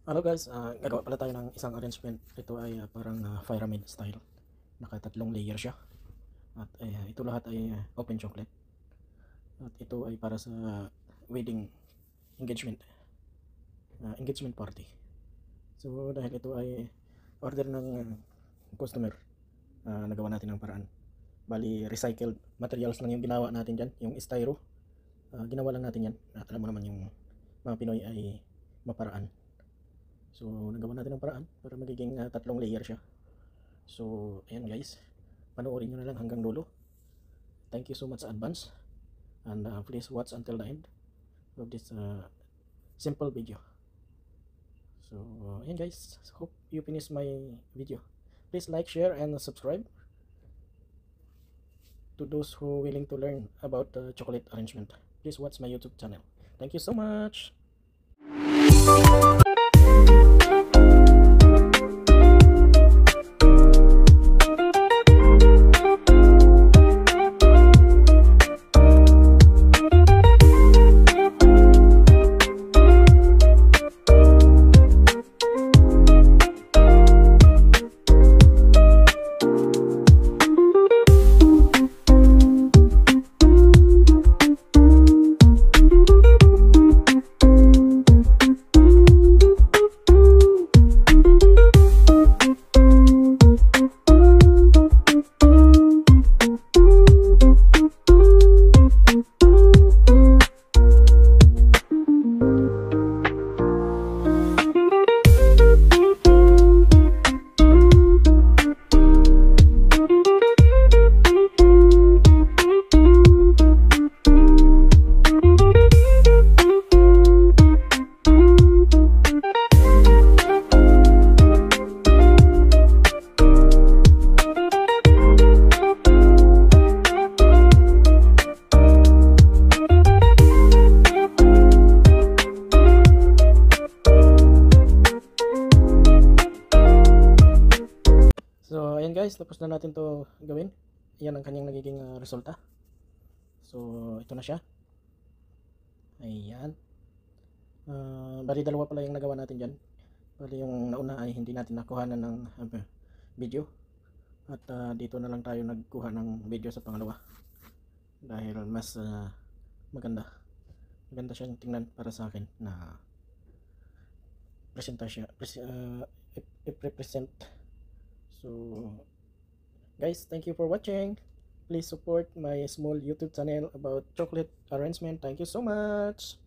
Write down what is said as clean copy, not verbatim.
Hello guys, gagawa pala tayo ng isang arrangement. Ito ay parang pyramid style. Nakatatlong layer siya. At ito lahat ay open chocolate. At ito ay para sa wedding engagement. Engagement party. So dahil ito ay order ng customer, nagawa natin ng paraan. Bali recycled materials lang yung ginawa natin dyan. Yung styro, ginawa lang natin yan. Alam mo naman yung mga Pinoy ay maparaan. So nagawa natin ng paraan para magiging tatlong layer siya. So ayan guys, panoorin nyo na lang hanggang dulo. Thank you so much sa advance, and please watch until the end of this simple video. So ayan guys, hope you finish my video. Please like, share, and subscribe to those who willing to learn about chocolate arrangement. Please watch my YouTube channel. Thank you so much. So ayan guys, tapos na natin to gawin. Yan ang kanyang nagiging resulta. So ito na siya. Ayan. Bali dalawa pala yung nagawa natin dyan. Bali yung nauna ay hindi natin nakuhanan ng video. At dito na lang tayo nagkuha ng video sa pangalawa. Dahil mas maganda. Maganda siyang tingnan para sa akin na presenta siya. I-represent. So guys, thank you for watching. Please support my small YouTube channel about chocolate arrangement. Thank you so much.